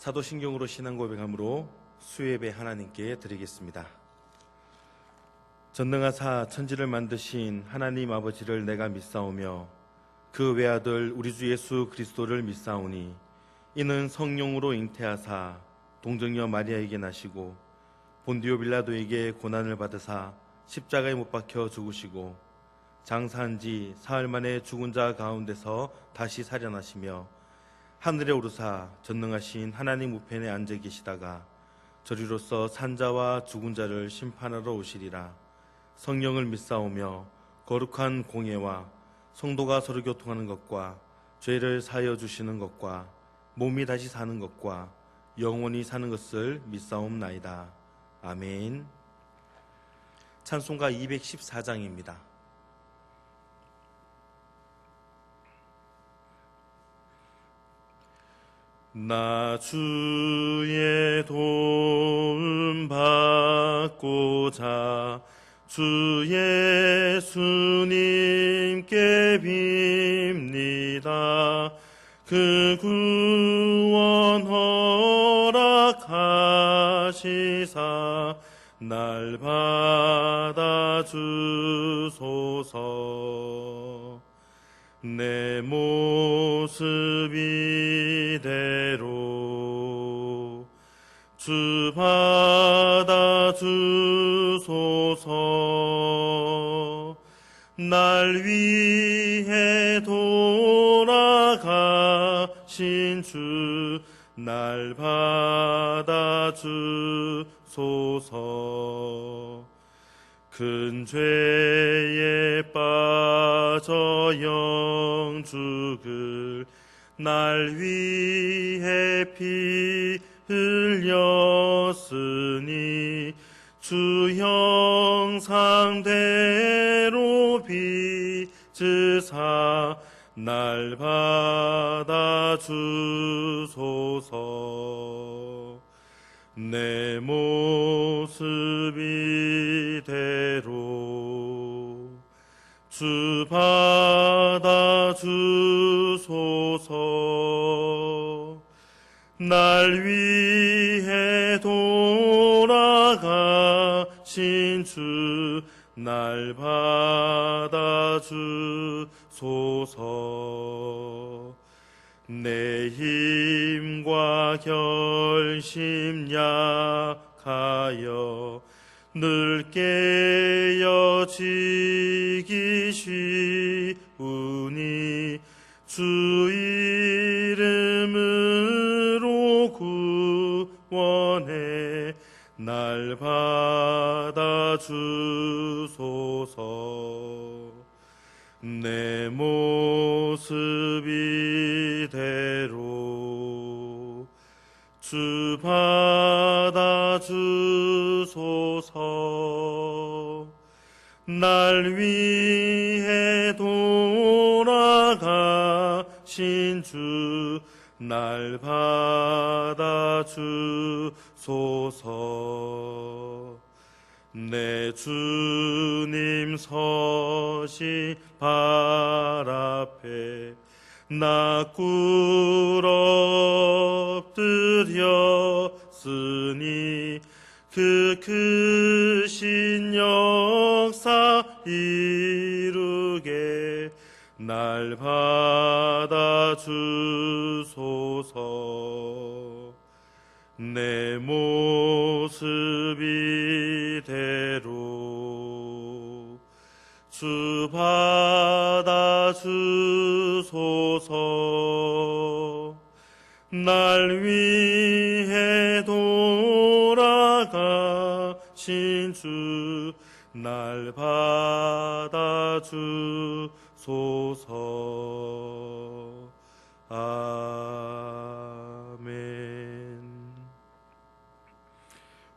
사도신경으로 신앙 고백함으로 수예배 하나님께 드리겠습니다. 전능하사 천지를 만드신 하나님 아버지를 내가 믿사오며 그 외아들 우리 주 예수 그리스도를 믿사오니 이는 성령으로 잉태하사 동정녀 마리아에게 나시고 본디오 빌라도에게 고난을 받으사 십자가에 못 박혀 죽으시고 장사한 지 사흘 만에 죽은 자 가운데서 다시 살아나시며 하늘에 오르사 전능하신 하나님 우편에 앉아 계시다가 저리로서 산자와 죽은 자를 심판하러 오시리라. 성령을 믿사오며 거룩한 공예와 성도가 서로 교통하는 것과 죄를 사하여 주시는 것과 몸이 다시 사는 것과 영원히 사는 것을 믿사옵나이다. 아멘. 찬송가 214장입니다. 나 주의 도움 받고자 주 예수님께 빕니다. 그 구원 허락하시사 날 받아주소서. 내 모습 이대로 주 받아주소서. 날 위해 돌아가신 주 날 받아주소서. 큰 죄에 빠져 영죽을 날 위해 피 흘렸으니 주 형상대로 빚으사 날 받아주소서. 내 모습 이대로 주 받아주소서. 날 위해 돌아가신 주 날 받아주소서. 내 힘과 결심 약하여 늘 깨어지기 쉬우니 주 이름으로 구원해 날 받아주소서. 내 모습 이대로 주 받아주소서. 날 위해 돌아가신 주 날 받아주소서. 내 주님 서신 발 앞에 나 꿇어엎드렸으니 그 크신 역사 이루게 날 받아주소서. 내 모습 이대로 주 받아주소서. 날 위해 돌아가신 주 날 받아주소서. 아멘.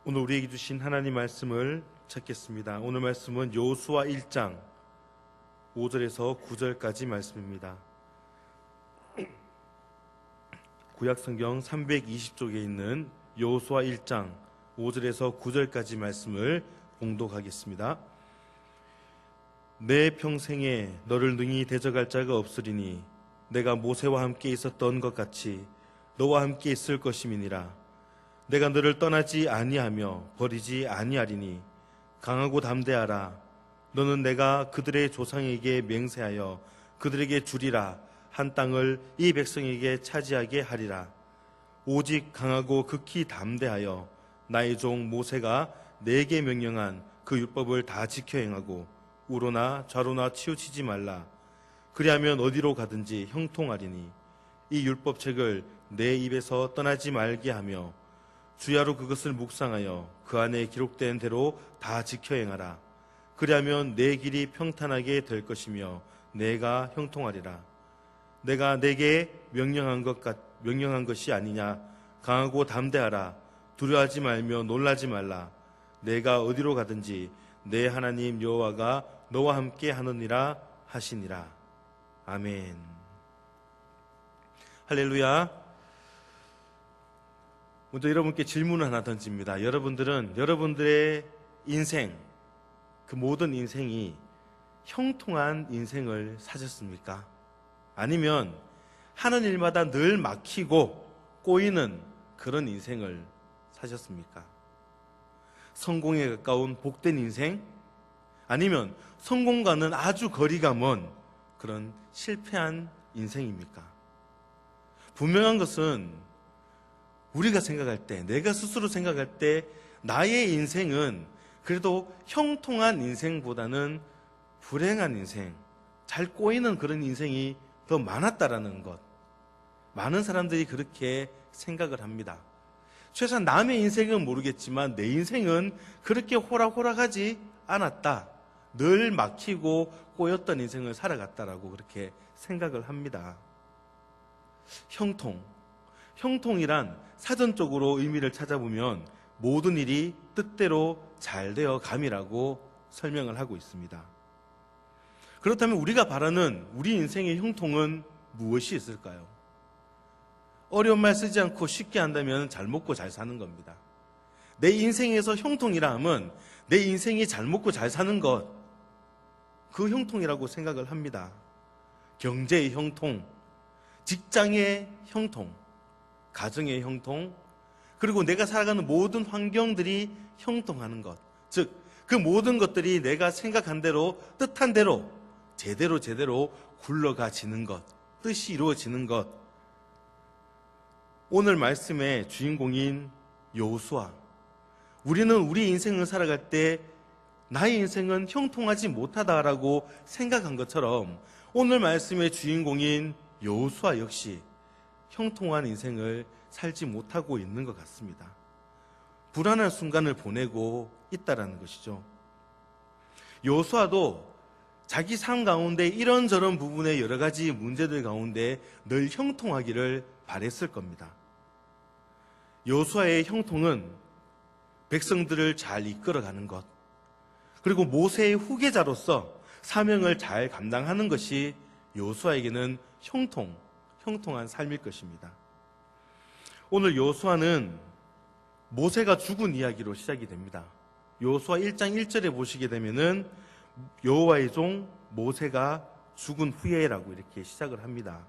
오늘 우리에게 주신 하나님 말씀을 찾겠습니다. 오늘 말씀은 여호수아 1장 5절에서 9절까지 말씀입니다. 구약성경 320쪽에 있는 여호수아 1장 5절에서 9절까지 말씀을 봉독하겠습니다. 내 평생에 너를 능히 대적할 자가 없으리니 내가 모세와 함께 있었던 것 같이 너와 함께 있을 것임이니라. 내가 너를 떠나지 아니하며 버리지 아니하리니 강하고 담대하라. 너는 내가 그들의 조상에게 맹세하여 그들에게 주리라 한 땅을 이 백성에게 차지하게 하리라. 오직 강하고 극히 담대하여 나의 종 모세가 내게 명령한 그 율법을 다 지켜 행하고 우로나 좌로나 치우치지 말라. 그리하면 어디로 가든지 형통하리니 이 율법책을 내 입에서 떠나지 말게 하며 주야로 그것을 묵상하여 그 안에 기록된 대로 다 지켜 행하라. 그리하면 내 길이 평탄하게 될 것이며 내가 형통하리라. 내가 내게 명령한 것이 아니냐. 강하고 담대하라. 두려워하지 말며 놀라지 말라. 내가 어디로 가든지 내 하나님 여호와가 너와 함께 하느니라 하시니라. 아멘. 할렐루야. 먼저 여러분께 질문을 하나 던집니다. 여러분들은 여러분들의 인생, 그 모든 인생이 형통한 인생을 사셨습니까? 아니면 하는 일마다 늘 막히고 꼬이는 그런 인생을 사셨습니까? 성공에 가까운 복된 인생? 아니면 성공과는 아주 거리가 먼 그런 실패한 인생입니까? 분명한 것은 우리가 생각할 때, 내가 스스로 생각할 때 나의 인생은 그래도 형통한 인생보다는 불행한 인생, 잘 꼬이는 그런 인생이 더 많았다라는 것. 많은 사람들이 그렇게 생각을 합니다. 최소한 남의 인생은 모르겠지만 내 인생은 그렇게 호락호락하지 않았다. 늘 막히고 꼬였던 인생을 살아갔다라고 그렇게 생각을 합니다. 형통이란 사전적으로 의미를 찾아보면 모든 일이 뜻대로 잘 되어 감이라고 설명을 하고 있습니다. 그렇다면 우리가 바라는 우리 인생의 형통은 무엇이 있을까요? 어려운 말 쓰지 않고 쉽게 한다면 잘 먹고 잘 사는 겁니다. 내 인생에서 형통이라 함은 내 인생이 잘 먹고 잘 사는 것, 그 형통이라고 생각을 합니다. 경제의 형통, 직장의 형통, 가정의 형통, 그리고 내가 살아가는 모든 환경들이 형통하는 것, 즉 그 모든 것들이 내가 생각한 대로, 뜻한 대로 제대로 굴러가지는 것, 뜻이 이루어지는 것. 오늘 말씀의 주인공인 여호수아, 우리는 우리 인생을 살아갈 때 나의 인생은 형통하지 못하다라고 생각한 것처럼 오늘 말씀의 주인공인 여호수아 역시 형통한 인생을 살지 못하고 있는 것 같습니다. 불안한 순간을 보내고 있다라는 것이죠. 여호수아도 자기 삶 가운데 이런저런 부분의 여러 가지 문제들 가운데 늘 형통하기를 바랬을 겁니다. 여호수아의 형통은 백성들을 잘 이끌어가는 것, 그리고 모세의 후계자로서 사명을 잘 감당하는 것이 여호수아에게는 형통한 삶일 것입니다. 오늘 여호수아는 모세가 죽은 이야기로 시작이 됩니다. 여호수아 1장 1절에 보시게 되면은 여호와의 종 모세가 죽은 후에라고 이렇게 시작을 합니다.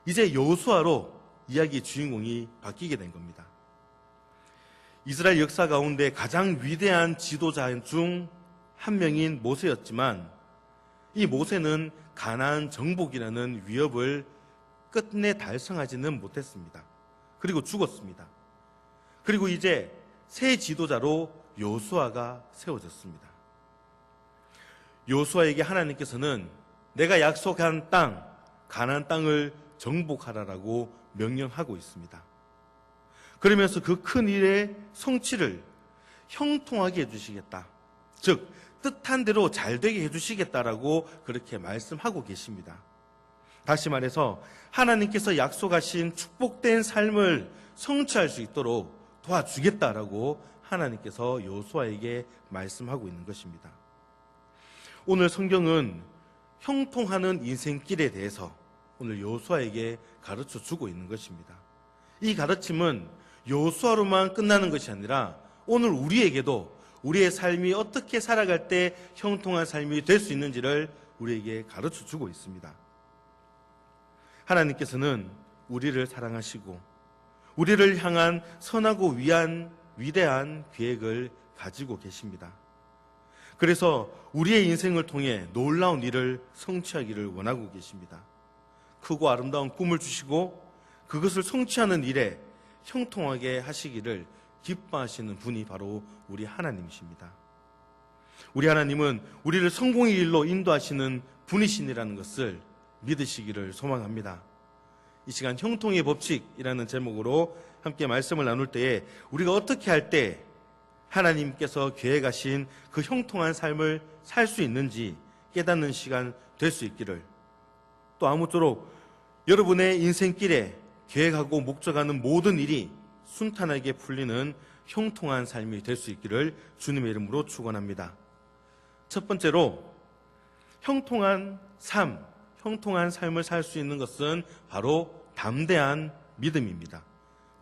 이제 여호수아로 이야기의 주인공이 바뀌게 된 겁니다. 이스라엘 역사 가운데 가장 위대한 지도자 중 한 명인 모세였지만 이 모세는 가나안 정복이라는 위협을 끝내 달성하지는 못했습니다. 그리고 죽었습니다. 그리고 이제 새 지도자로 여호수아가 세워졌습니다. 여호수아에게 하나님께서는 내가 약속한 땅, 가나안 땅을 정복하라라고 명령하고 있습니다. 그러면서 그 큰 일의 성취를 형통하게 해주시겠다. 즉 뜻한 대로 잘 되게 해주시겠다라고 그렇게 말씀하고 계십니다. 다시 말해서 하나님께서 약속하신 축복된 삶을 성취할 수 있도록 도와주겠다라고 하나님께서 여호수아에게 말씀하고 있는 것입니다. 오늘 성경은 형통하는 인생길에 대해서 오늘 여호수아에게 가르쳐 주고 있는 것입니다. 이 가르침은 여호수아로만 끝나는 것이 아니라 오늘 우리에게도 우리의 삶이 어떻게 살아갈 때 형통한 삶이 될 수 있는지를 우리에게 가르쳐 주고 있습니다. 하나님께서는 우리를 사랑하시고 우리를 향한 선하고 위대한 계획을 가지고 계십니다. 그래서 우리의 인생을 통해 놀라운 일을 성취하기를 원하고 계십니다. 크고 아름다운 꿈을 주시고 그것을 성취하는 일에 형통하게 하시기를 기뻐하시는 분이 바로 우리 하나님이십니다. 우리 하나님은 우리를 성공의 길로 인도하시는 분이신이라는 것을 믿으시기를 소망합니다. 이 시간 형통의 법칙이라는 제목으로 함께 말씀을 나눌 때에 우리가 어떻게 할 때 하나님께서 계획하신 그 형통한 삶을 살 수 있는지 깨닫는 시간 될 수 있기를, 또 아무쪼록 여러분의 인생길에 계획하고 목적하는 모든 일이 순탄하게 풀리는 형통한 삶이 될 수 있기를 주님의 이름으로 축원합니다. 첫 번째로 형통한 삶을 살 수 있는 것은 바로 담대한 믿음입니다.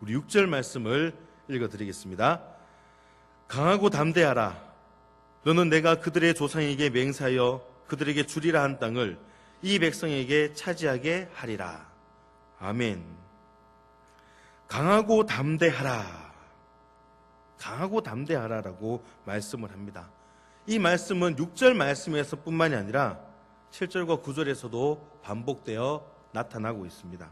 우리 6절 말씀을 읽어드리겠습니다. 강하고 담대하라. 너는 내가 그들의 조상에게 맹세하여 그들에게 주리라 한 땅을 이 백성에게 차지하게 하리라. 아멘. 강하고 담대하라. 강하고 담대하라라고 말씀을 합니다. 이 말씀은 6절 말씀에서 뿐만이 아니라 7절과 9절에서도 반복되어 나타나고 있습니다.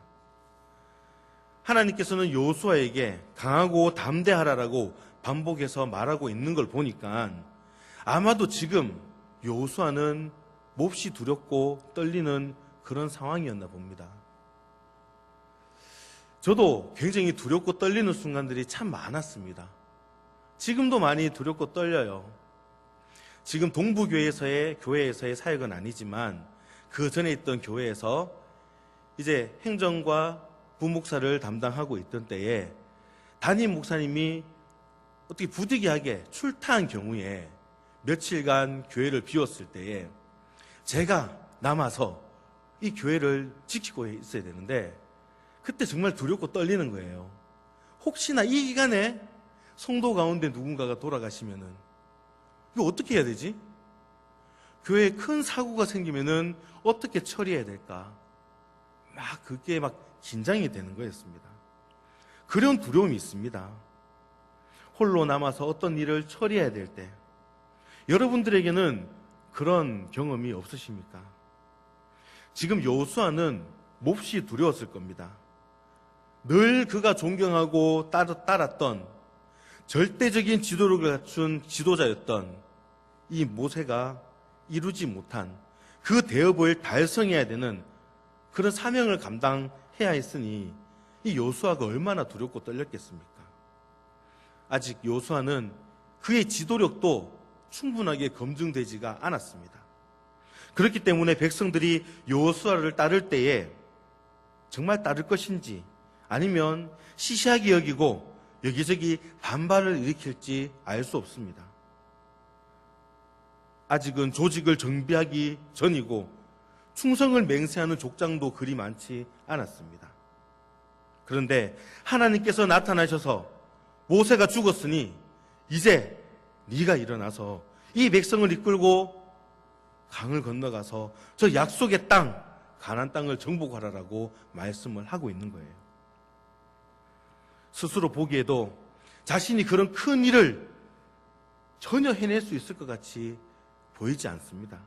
하나님께서는 여호수아에게 강하고 담대하라라고 반복해서 말하고 있는 걸 보니까 아마도 지금 여호수아는 몹시 두렵고 떨리는 그런 상황이었나 봅니다. 저도 굉장히 두렵고 떨리는 순간들이 참 많았습니다. 지금도 많이 두렵고 떨려요. 지금 동부교회에서의 사역은 아니지만 그 전에 있던 교회에서 이제 행정과 부목사를 담당하고 있던 때에 담임 목사님이 어떻게 부득이하게 출타한 경우에 며칠간 교회를 비웠을 때에 제가 남아서 이 교회를 지키고 있어야 되는데 그때 정말 두렵고 떨리는 거예요. 혹시나 이 기간에 성도 가운데 누군가가 돌아가시면은 이거 어떻게 해야 되지? 교회에 큰 사고가 생기면은 어떻게 처리해야 될까? 그게 긴장이 되는 거였습니다. 그런 두려움이 있습니다. 홀로 남아서 어떤 일을 처리해야 될 때 여러분들에게는 그런 경험이 없으십니까? 지금 여호수아는 몹시 두려웠을 겁니다. 늘 그가 존경하고 따랐던 절대적인 지도력을 갖춘 지도자였던 이 모세가 이루지 못한 그 대업을 달성해야 되는 그런 사명을 감당해야 했으니 이 여호수아가 얼마나 두렵고 떨렸겠습니까? 아직 여호수아는 그의 지도력도 충분하게 검증되지가 않았습니다. 그렇기 때문에 백성들이 여호수아를 따를 때에 정말 따를 것인지 아니면 시시하게 여기고 여기저기 반발을 일으킬지 알 수 없습니다. 아직은 조직을 정비하기 전이고 충성을 맹세하는 족장도 그리 많지 않았습니다. 그런데 하나님께서 나타나셔서 모세가 죽었으니 이제 네가 일어나서 이 백성을 이끌고 강을 건너가서 저 약속의 땅, 가나안 땅을 정복하라라고 말씀을 하고 있는 거예요. 스스로 보기에도 자신이 그런 큰 일을 전혀 해낼 수 있을 것 같이 보이지 않습니다.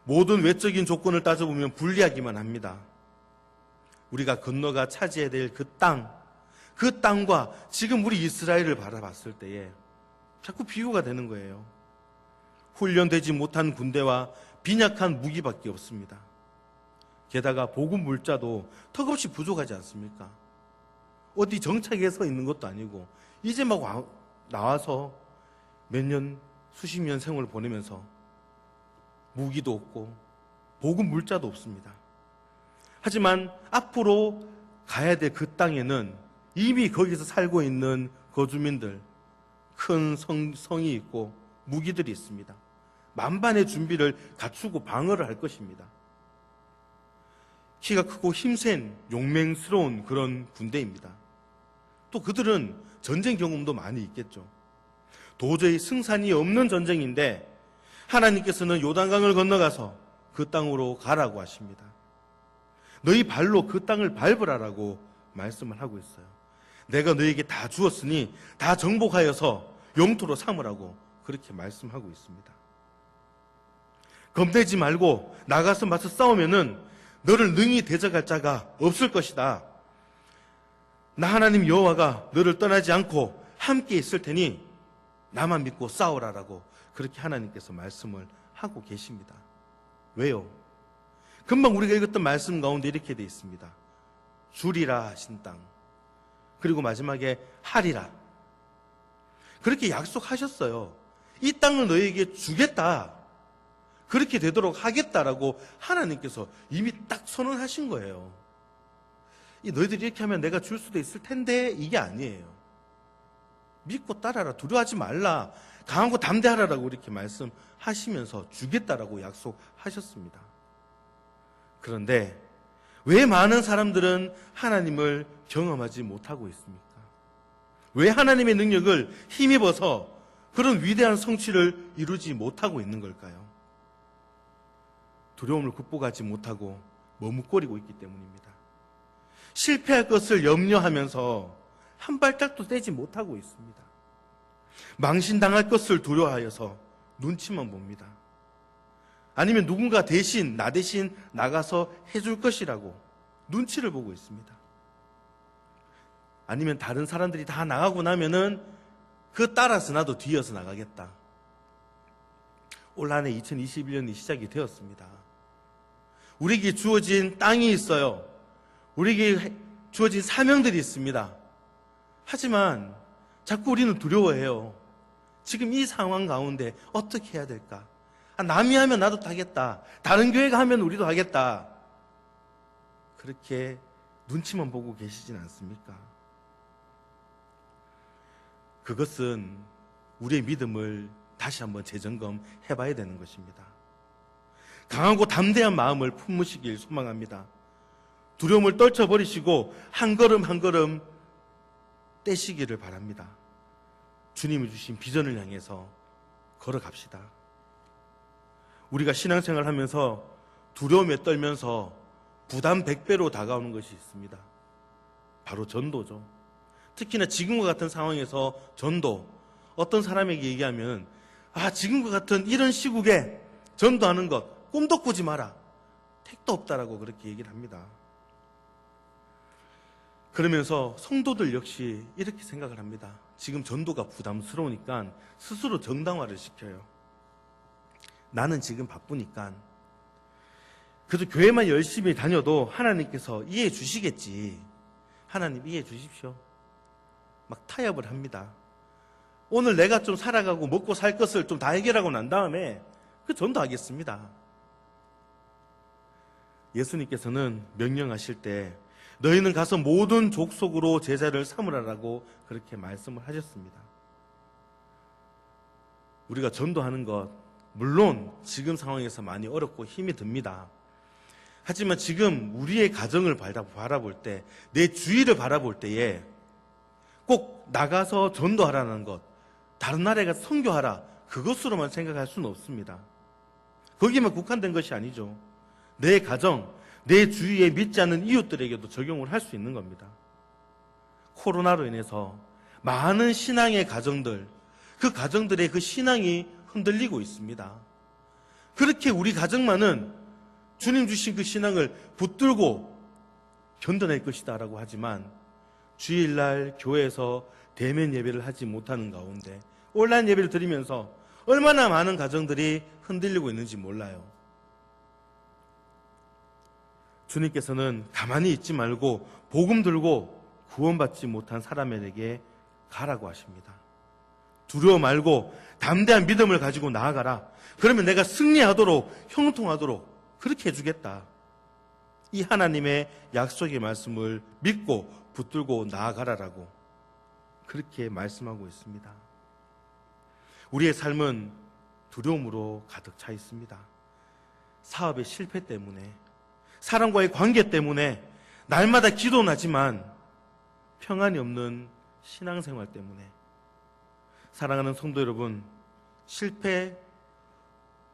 모든 외적인 조건을 따져보면 불리하기만 합니다. 우리가 건너가 차지해야 될 그 땅과 지금 우리 이스라엘을 바라봤을 때에 자꾸 비교가 되는 거예요. 훈련되지 못한 군대와 빈약한 무기밖에 없습니다. 게다가 보급 물자도 턱없이 부족하지 않습니까? 어디 정착해 서 있는 것도 아니고 이제 막 나와서 몇 년, 수십 년 생활을 보내면서 무기도 없고 보급 물자도 없습니다. 하지만 앞으로 가야 될 그 땅에는 이미 거기서 살고 있는 거주민들, 큰 성이 있고 무기들이 있습니다. 만반의 준비를 갖추고 방어를 할 것입니다. 키가 크고 힘센 용맹스러운 그런 군대입니다. 또 그들은 전쟁 경험도 많이 있겠죠. 도저히 승산이 없는 전쟁인데 하나님께서는 요단강을 건너가서 그 땅으로 가라고 하십니다. 너희 발로 그 땅을 밟으라라고 말씀을 하고 있어요. 내가 너희에게 다 주었으니 다 정복하여서 영토로 삼으라고 그렇게 말씀하고 있습니다. 겁내지 말고 나가서 맞서 싸우면은 너를 능히 대적할 자가 없을 것이다. 나 하나님 여호와가 너를 떠나지 않고 함께 있을 테니 나만 믿고 싸우라라고 그렇게 하나님께서 말씀을 하고 계십니다. 왜요? 금방 우리가 읽었던 말씀 가운데 이렇게 되어 있습니다. 주리라 하신 땅, 그리고 마지막에 하리라. 그렇게 약속하셨어요. 이 땅을 너희에게 주겠다, 그렇게 되도록 하겠다라고 하나님께서 이미 딱 선언하신 거예요. 너희들이 이렇게 하면 내가 줄 수도 있을 텐데, 이게 아니에요. 믿고 따라라, 두려워하지 말라, 강하고 담대하라라고 이렇게 말씀하시면서 주겠다라고 약속하셨습니다. 그런데 왜 많은 사람들은 하나님을 경험하지 못하고 있습니까? 왜 하나님의 능력을 힘입어서 그런 위대한 성취를 이루지 못하고 있는 걸까요? 두려움을 극복하지 못하고 머뭇거리고 있기 때문입니다. 실패할 것을 염려하면서 한 발짝도 떼지 못하고 있습니다. 망신당할 것을 두려워하여서 눈치만 봅니다. 아니면 누군가 대신, 나 대신 나가서 해줄 것이라고 눈치를 보고 있습니다. 아니면 다른 사람들이 다 나가고 나면은 그 따라서 나도 뒤어서 나가겠다. 올 한 해 2021년이 시작이 되었습니다. 우리에게 주어진 땅이 있어요. 우리에게 주어진 사명들이 있습니다. 하지만 자꾸 우리는 두려워해요. 지금 이 상황 가운데 어떻게 해야 될까? 남이 하면 나도 하겠다. 다른 교회가 하면 우리도 하겠다. 그렇게 눈치만 보고 계시진 않습니까? 그것은 우리의 믿음을 다시 한번 재점검해 봐야 되는 것입니다. 강하고 담대한 마음을 품으시길 소망합니다. 두려움을 떨쳐버리시고 한 걸음 한 걸음 떼시기를 바랍니다. 주님이 주신 비전을 향해서 걸어갑시다. 우리가 신앙생활 하면서 두려움에 떨면서 부담 100배로 다가오는 것이 있습니다. 바로 전도죠. 특히나 지금과 같은 상황에서 전도, 어떤 사람에게 얘기하면 지금과 같은 이런 시국에 전도하는 것 꿈도 꾸지 마라, 택도 없다라고 그렇게 얘기를 합니다. 그러면서 성도들 역시 이렇게 생각을 합니다. 지금 전도가 부담스러우니까 스스로 정당화를 시켜요. 나는 지금 바쁘니까 그래도 교회만 열심히 다녀도 하나님께서 이해해 주시겠지. 하나님 이해해 주십시오. 막 타협을 합니다. 오늘 내가 좀 살아가고 먹고 살 것을 좀 다 해결하고 난 다음에 그 전도하겠습니다. 예수님께서는 명령하실 때 너희는 가서 모든 족속으로 제자를 삼으라라고 그렇게 말씀을 하셨습니다. 우리가 전도하는 것 물론 지금 상황에서 많이 어렵고 힘이 듭니다. 하지만 지금 우리의 가정을 바라볼 때, 내 주위를 바라볼 때에 꼭 나가서 전도하라는 것, 다른 나라에 가서 선교하라, 그것으로만 생각할 수는 없습니다. 거기만 국한된 것이 아니죠. 내 가정, 내 주위에 믿지 않는 이웃들에게도 적용을 할 수 있는 겁니다. 코로나로 인해서 많은 신앙의 가정들, 그 가정들의 그 신앙이 흔들리고 있습니다. 그렇게 우리 가정만은 주님 주신 그 신앙을 붙들고 견뎌낼 것이다 라고 하지만 주일날 교회에서 대면 예배를 하지 못하는 가운데 온라인 예배를 드리면서 얼마나 많은 가정들이 흔들리고 있는지 몰라요. 주님께서는 가만히 있지 말고 복음 들고 구원받지 못한 사람에게 가라고 하십니다. 두려워 말고 담대한 믿음을 가지고 나아가라. 그러면 내가 승리하도록, 형통하도록 그렇게 해주겠다. 이 하나님의 약속의 말씀을 믿고 붙들고 나아가라라고 그렇게 말씀하고 있습니다. 우리의 삶은 두려움으로 가득 차 있습니다. 사업의 실패 때문에, 사람과의 관계 때문에, 날마다 기도는 하지만 평안이 없는 신앙생활 때문에. 사랑하는 성도 여러분, 실패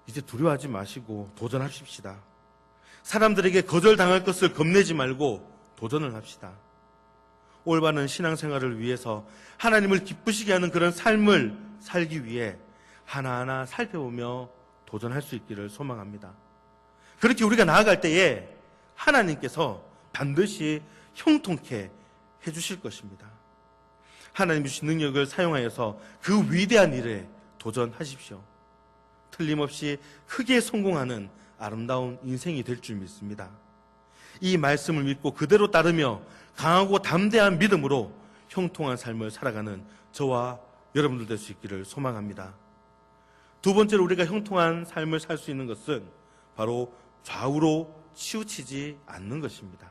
이제 두려워하지 마시고 도전하십시다. 사람들에게 거절당할 것을 겁내지 말고 도전을 합시다. 올바른 신앙생활을 위해서 하나님을 기쁘시게 하는 그런 삶을 살기 위해 하나하나 살펴보며 도전할 수 있기를 소망합니다. 그렇게 우리가 나아갈 때에 하나님께서 반드시 형통케 해주실 것입니다. 하나님 주신 능력을 사용하여서 그 위대한 일에 도전하십시오. 틀림없이 크게 성공하는 아름다운 인생이 될 줄 믿습니다. 이 말씀을 믿고 그대로 따르며 강하고 담대한 믿음으로 형통한 삶을 살아가는 저와 여러분들 될 수 있기를 소망합니다. 두 번째로 우리가 형통한 삶을 살 수 있는 것은 바로 좌우로 치우치지 않는 것입니다.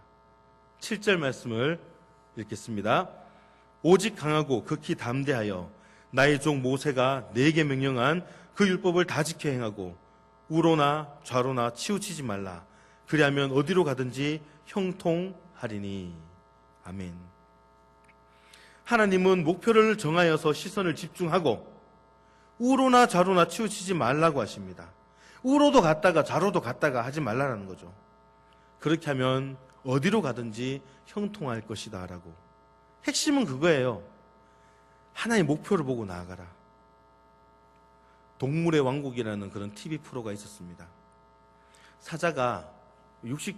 7절 말씀을 읽겠습니다. 오직 강하고 극히 담대하여 나의 종 모세가 내게 명령한 그 율법을 다 지켜 행하고 우로나 좌로나 치우치지 말라. 그리하면 어디로 가든지 형통하리니. 아멘. 하나님은 목표를 정하여서 시선을 집중하고 우로나 좌로나 치우치지 말라고 하십니다. 우로도 갔다가 좌로도 갔다가 하지 말라는 거죠. 그렇게 하면 어디로 가든지 형통할 것이다 라고. 핵심은 그거예요. 하나의 목표를 보고 나아가라. 동물의 왕국이라는 그런 TV 프로가 있었습니다. 사자가 육식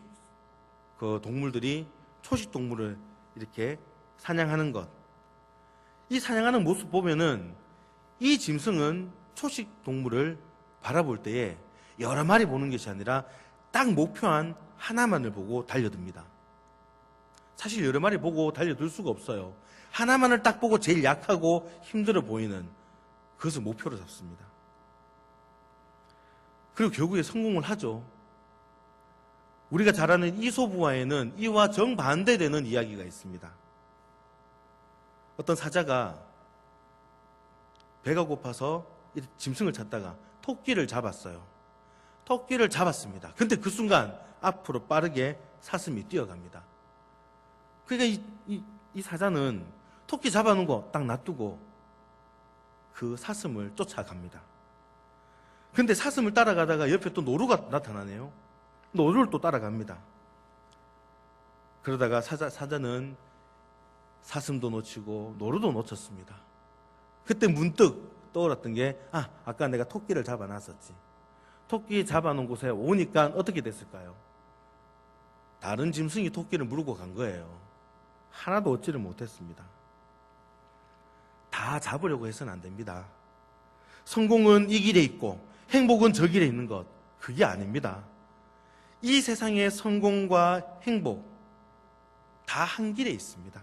동물들이 초식 동물을 이렇게 사냥하는 것. 이 사냥하는 모습 보면은 이 짐승은 초식 동물을 바라볼 때에 여러 마리 보는 것이 아니라 딱 목표한 하나만을 보고 달려듭니다. 사실 여러 마리 보고 달려들 수가 없어요. 하나만을 딱 보고 제일 약하고 힘들어 보이는 그것을 목표로 잡습니다. 그리고 결국에 성공을 하죠. 우리가 잘 아는 이솝우화에는 이와 정반대되는 이야기가 있습니다. 어떤 사자가 배가 고파서 짐승을 찾다가 토끼를 잡았어요. 토끼를 잡았습니다. 근데 그 순간 앞으로 빠르게 사슴이 뛰어갑니다. 그러니까 이 사자는 토끼 잡아놓은 거 딱 놔두고 그 사슴을 쫓아갑니다. 근데 사슴을 따라가다가 옆에 또 노루가 나타나네요. 노루를 또 따라갑니다. 그러다가 사자는 사슴도 놓치고 노루도 놓쳤습니다. 그때 문득 떠올랐던 게 아까 내가 토끼를 잡아놨었지. 토끼 잡아놓은 곳에 오니까 어떻게 됐을까요? 다른 짐승이 토끼를 물고 간 거예요. 하나도 얻지를 못했습니다. 다 잡으려고 해서는 안 됩니다. 성공은 이 길에 있고 행복은 저 길에 있는 것, 그게 아닙니다. 이 세상의 성공과 행복 다 한 길에 있습니다.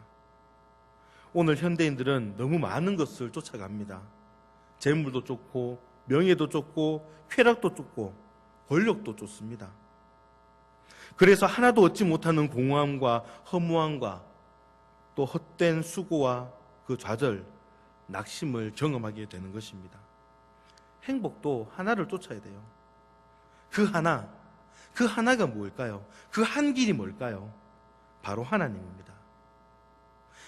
오늘 현대인들은 너무 많은 것을 쫓아갑니다. 재물도 쫓고 명예도 쫓고 쾌락도 쫓고 권력도 쫓습니다. 그래서 하나도 얻지 못하는 공허함과 허무함과 또 헛된 수고와 그 좌절, 낙심을 경험하게 되는 것입니다. 행복도 하나를 쫓아야 돼요. 그 하나가 뭘까요? 그 한 길이 뭘까요? 바로 하나님입니다.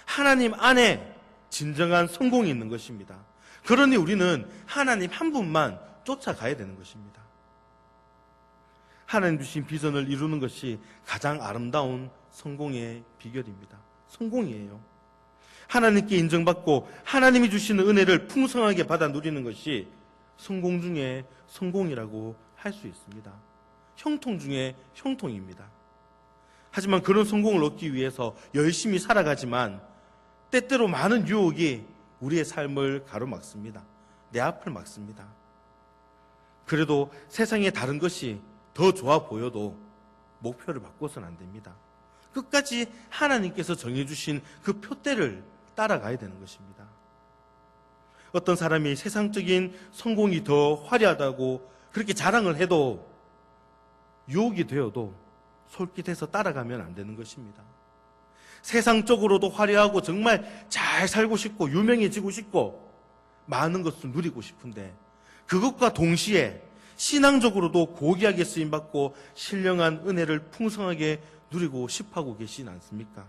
하나님 안에 진정한 성공이 있는 것입니다. 그러니 우리는 하나님 한 분만 쫓아가야 되는 것입니다. 하나님 주신 비전을 이루는 것이 가장 아름다운 성공의 비결입니다. 성공이에요. 하나님께 인정받고 하나님이 주시는 은혜를 풍성하게 받아 누리는 것이 성공 중에 성공이라고 할 수 있습니다. 형통 중에 형통입니다. 하지만 그런 성공을 얻기 위해서 열심히 살아가지만 때때로 많은 유혹이 우리의 삶을 가로막습니다. 내 앞을 막습니다. 그래도 세상에 다른 것이 더 좋아 보여도 목표를 바꿔서는 안 됩니다. 끝까지 하나님께서 정해주신 그 표대를 따라가야 되는 것입니다. 어떤 사람이 세상적인 성공이 더 화려하다고 그렇게 자랑을 해도 유혹이 되어도 솔깃해서 따라가면 안 되는 것입니다. 세상적으로도 화려하고 정말 잘 살고 싶고 유명해지고 싶고 많은 것을 누리고 싶은데 그것과 동시에 신앙적으로도 고귀하게 쓰임받고 신령한 은혜를 풍성하게 누리고 싶어하고 계시지 않습니까?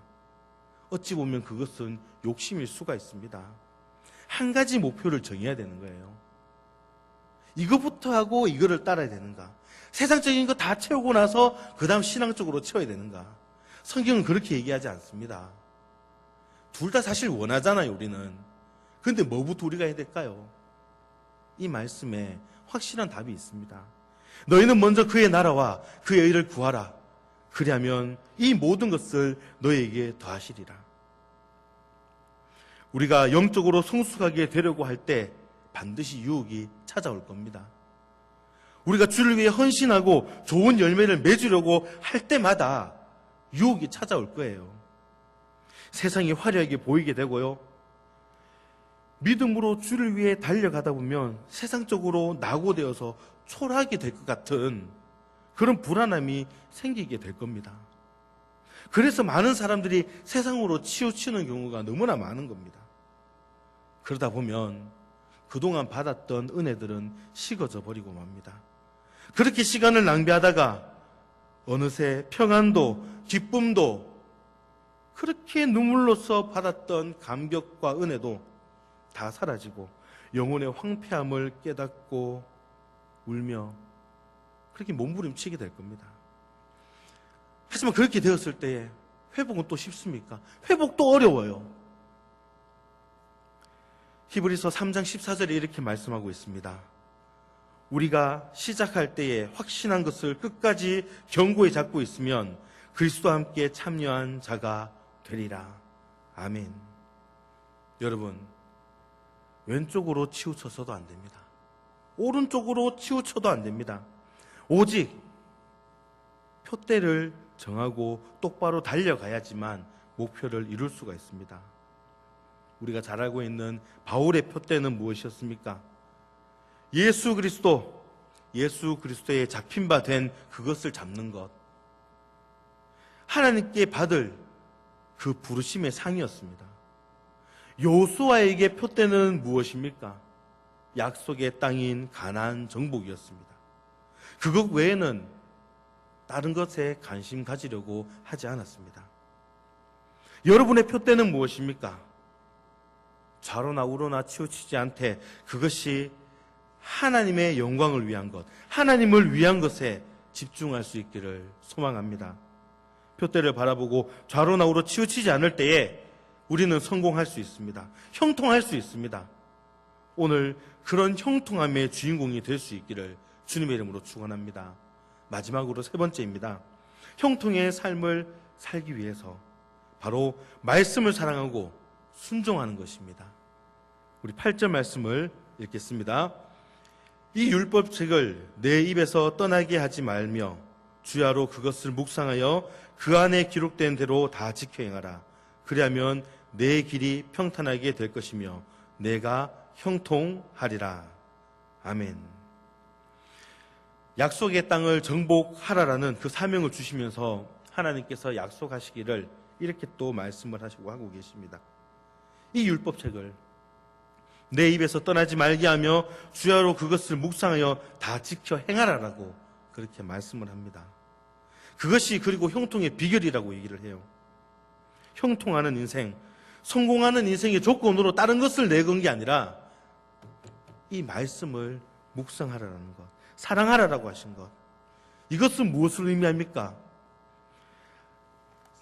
어찌 보면 그것은 욕심일 수가 있습니다. 한 가지 목표를 정해야 되는 거예요. 이거부터 하고 이거를 따라야 되는가? 세상적인 거 다 채우고 나서 그 다음 신앙적으로 채워야 되는가? 성경은 그렇게 얘기하지 않습니다. 둘 다 사실 원하잖아요, 우리는. 그런데 뭐부터 우리가 해야 될까요? 이 말씀에 확실한 답이 있습니다. 너희는 먼저 그의 나라와 그의 의를 구하라. 그리하면 이 모든 것을 너희에게 더하시리라. 우리가 영적으로 성숙하게 되려고 할 때 반드시 유혹이 찾아올 겁니다. 우리가 주를 위해 헌신하고 좋은 열매를 맺으려고 할 때마다 유혹이 찾아올 거예요. 세상이 화려하게 보이게 되고요. 믿음으로 주를 위해 달려가다 보면 세상적으로 낙오되어서 초라하게 될 것 같은 그런 불안함이 생기게 될 겁니다. 그래서 많은 사람들이 세상으로 치우치는 경우가 너무나 많은 겁니다. 그러다 보면 그동안 받았던 은혜들은 식어져 버리고 맙니다. 그렇게 시간을 낭비하다가 어느새 평안도 기쁨도 그렇게 눈물로써 받았던 감격과 은혜도 다 사라지고 영혼의 황폐함을 깨닫고 울며 그렇게 몸부림치게 될 겁니다. 하지만 그렇게 되었을 때에 회복은 또 쉽습니까? 회복도 어려워요. 히브리서 3장 14절에 이렇게 말씀하고 있습니다. 우리가 시작할 때에 확신한 것을 끝까지 견고히 잡고 있으면 그리스도와 함께 참여한 자가 되리라. 아멘. 여러분, 왼쪽으로 치우쳐서도 안 됩니다. 오른쪽으로 치우쳐도 안 됩니다. 오직 표대를 정하고 똑바로 달려가야지만 목표를 이룰 수가 있습니다. 우리가 잘 알고 있는 바울의 표대는 무엇이었습니까? 예수 그리스도의 잡힌 바 된 그것을 잡는 것. 하나님께 받을 그 부르심의 상이었습니다. 여호수아에게 표대는 무엇입니까? 약속의 땅인 가나안 정복이었습니다. 그것 외에는 다른 것에 관심 가지려고 하지 않았습니다. 여러분의 표대는 무엇입니까? 좌로나 우로나 치우치지 않되 그것이 하나님의 영광을 위한 것, 하나님을 위한 것에 집중할 수 있기를 소망합니다. 표대를 바라보고 좌로나 우로 치우치지 않을 때에 우리는 성공할 수 있습니다. 형통할 수 있습니다. 오늘 그런 형통함의 주인공이 될 수 있기를 주님의 이름으로 축원합니다. 마지막으로 세 번째입니다. 형통의 삶을 살기 위해서 바로 말씀을 사랑하고 순종하는 것입니다. 우리 8절 말씀을 읽겠습니다. 이 율법책을 내 입에서 떠나게 하지 말며 주야로 그것을 묵상하여 그 안에 기록된 대로 다 지켜 행하라. 그리하면 내 길이 평탄하게 될 것이며 내가 형통하리라. 아멘. 약속의 땅을 정복하라라는 그 사명을 주시면서 하나님께서 약속하시기를 이렇게 또 말씀을 하고 계십니다. 이 율법책을 내 입에서 떠나지 말게 하며 주야로 그것을 묵상하여 다 지켜 행하라라고 그렇게 말씀을 합니다. 그것이 그리고 형통의 비결이라고 얘기를 해요. 형통하는 인생, 성공하는 인생의 조건으로 다른 것을 내건 게 아니라 이 말씀을 묵상하라는 것, 사랑하라라고 하신 것. 이것은 무엇을 의미합니까?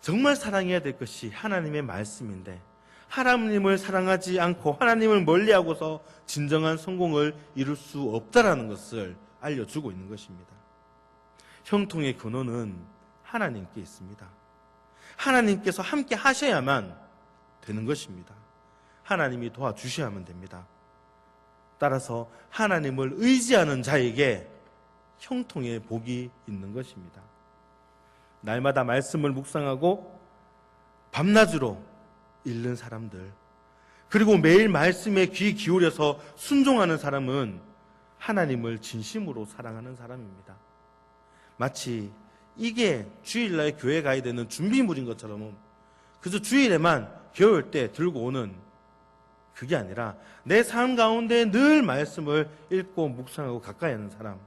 정말 사랑해야 될 것이 하나님의 말씀인데 하나님을 사랑하지 않고 하나님을 멀리하고서 진정한 성공을 이룰 수 없다라는 것을 알려주고 있는 것입니다. 형통의 근원은 하나님께 있습니다. 하나님께서 함께 하셔야만 되는 것입니다. 하나님이 도와주셔야만 됩니다. 따라서 하나님을 의지하는 자에게 형통의 복이 있는 것입니다. 날마다 말씀을 묵상하고 밤낮으로 읽는 사람들, 그리고 매일 말씀에 귀 기울여서 순종하는 사람은 하나님을 진심으로 사랑하는 사람입니다. 마치 이게 주일날 교회 가야 되는 준비물인 것처럼 그저 주일에만 겨울 때 들고 오는 그게 아니라 내 삶 가운데 늘 말씀을 읽고 묵상하고 가까이 하는 사람,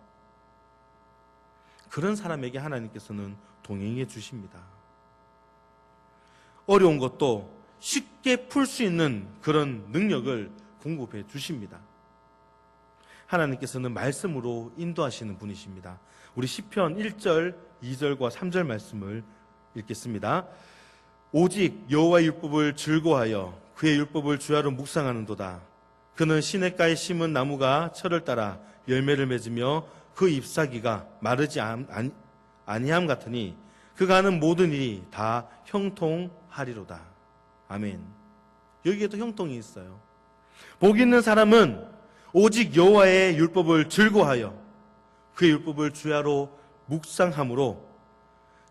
그런 사람에게 하나님께서는 동행해 주십니다. 어려운 것도 쉽게 풀 수 있는 그런 능력을 공급해 주십니다. 하나님께서는 말씀으로 인도하시는 분이십니다. 우리 시편 1절, 2절과 3절 말씀을 읽겠습니다. 오직 여호와의 율법을 즐거워하여 그의 율법을 주야로 묵상하는도다. 그는 시냇가에 심은 나무가 철을 따라 열매를 맺으며 그 잎사귀가 마르지 아니함 같으니 그가 하는 모든 일이 다 형통하리로다. 아멘. 여기에도 형통이 있어요. 복 있는 사람은 오직 여호와의 율법을 즐거워하여 그의 율법을 주야로 묵상함으로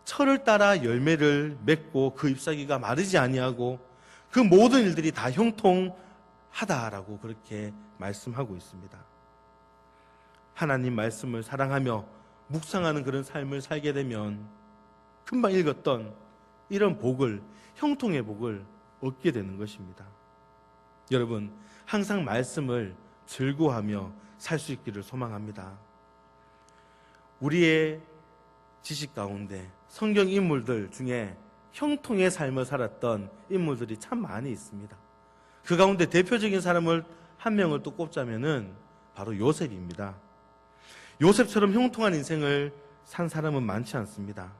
철을 따라 열매를 맺고 그 잎사귀가 마르지 아니하고 그 모든 일들이 다 형통하다라고 그렇게 말씀하고 있습니다. 하나님 말씀을 사랑하며 묵상하는 그런 삶을 살게 되면 금방 읽었던 이런 복을, 형통의 복을 얻게 되는 것입니다. 여러분, 항상 말씀을 즐거워하며 살 수 있기를 소망합니다. 우리의 지식 가운데 성경 인물들 중에 형통의 삶을 살았던 인물들이 참 많이 있습니다. 그 가운데 대표적인 사람을 한 명을 또 꼽자면은 바로 요셉입니다. 요셉처럼 형통한 인생을 산 사람은 많지 않습니다.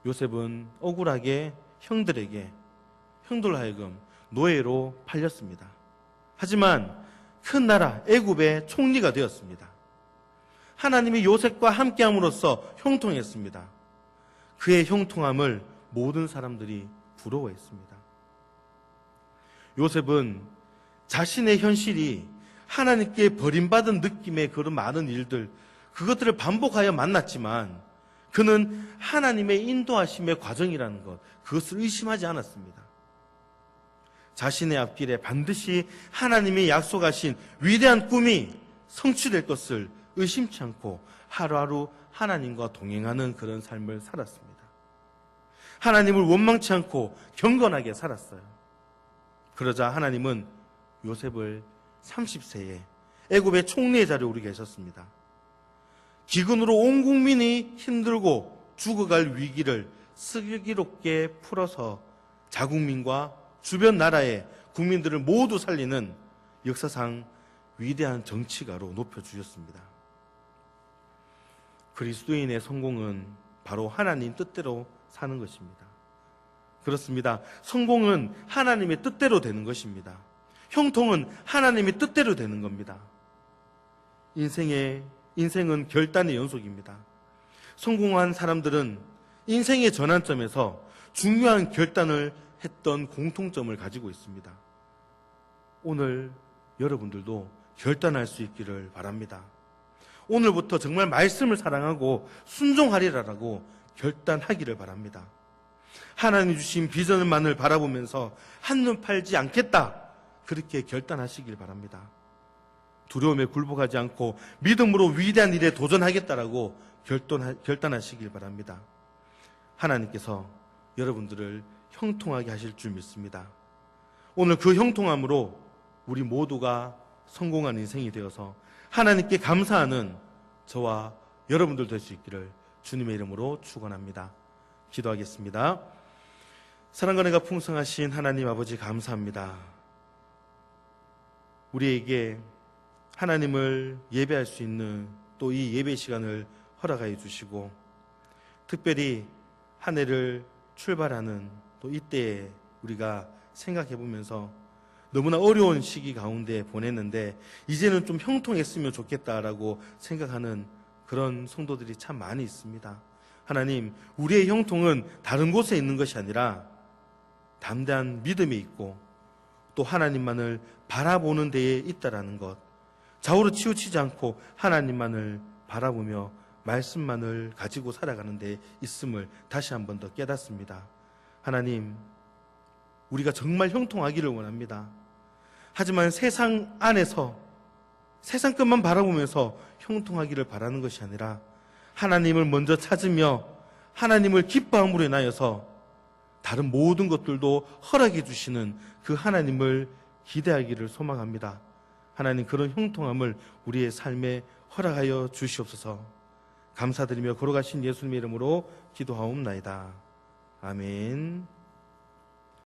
요셉은 억울하게 형들로 하여금 노예로 팔렸습니다. 하지만 큰 나라 애굽의 총리가 되었습니다. 하나님이 요셉과 함께함으로써 형통했습니다. 그의 형통함을 모든 사람들이 부러워했습니다. 요셉은 자신의 현실이 하나님께 버림받은 느낌의 그런 많은 일들, 그것들을 반복하여 만났지만 그는 하나님의 인도하심의 과정이라는 것, 그것을 의심하지 않았습니다. 자신의 앞길에 반드시 하나님이 약속하신 위대한 꿈이 성취될 것을 의심치 않고 하루하루 하나님과 동행하는 그런 삶을 살았습니다. 하나님을 원망치 않고 경건하게 살았어요. 그러자 하나님은 요셉을 30세에 애굽의 총리의 자리에 오르게 하셨습니다. 기근으로 온 국민이 힘들고 죽어갈 위기를 슬기롭게 풀어서 자국민과 주변 나라의 국민들을 모두 살리는 역사상 위대한 정치가로 높여주셨습니다. 그리스도인의 성공은 바로 하나님 뜻대로 사는 것입니다. 그렇습니다. 성공은 하나님의 뜻대로 되는 것입니다. 형통은 하나님의 뜻대로 되는 겁니다. 인생은 결단의 연속입니다. 성공한 사람들은 인생의 전환점에서 중요한 결단을 했던 공통점을 가지고 있습니다. 오늘 여러분들도 결단할 수 있기를 바랍니다. 오늘부터 정말 말씀을 사랑하고 순종하리라라고 결단하기를 바랍니다. 하나님 주신 비전만을 바라보면서 한눈 팔지 않겠다, 그렇게 결단하시길 바랍니다. 두려움에 굴복하지 않고 믿음으로 위대한 일에 도전하겠다라고 결단하시길 바랍니다. 하나님께서 여러분들을 형통하게 하실 줄 믿습니다. 오늘 그 형통함으로 우리 모두가 성공한 인생이 되어서 하나님께 감사하는 저와 여러분들 될 수 있기를 주님의 이름으로 축원합니다. 기도하겠습니다. 사랑과 은혜가 풍성하신 하나님 아버지, 감사합니다. 우리에게 하나님을 예배할 수 있는 또 이 예배 시간을 허락하여 주시고, 특별히 한 해를 출발하는 또 이때에 우리가 생각해 보면서 너무나 어려운 시기 가운데 보냈는데 이제는 좀 형통했으면 좋겠다라고 생각하는 그런 성도들이 참 많이 있습니다. 하나님, 우리의 형통은 다른 곳에 있는 것이 아니라 담대한 믿음에 있고 또 하나님만을 바라보는 데에 있다라는 것, 좌우로 치우치지 않고 하나님만을 바라보며 말씀만을 가지고 살아가는 데 있음을 다시 한 번 더 깨닫습니다. 하나님, 우리가 정말 형통하기를 원합니다. 하지만 세상 안에서 세상 것만 바라보면서 형통하기를 바라는 것이 아니라 하나님을 먼저 찾으며 하나님을 기뻐함으로 인하여서 다른 모든 것들도 허락해 주시는 그 하나님을 기대하기를 소망합니다. 하나님, 그런 형통함을 우리의 삶에 허락하여 주시옵소서. 감사드리며 걸어가신 예수님의 이름으로 기도하옵나이다. 아멘.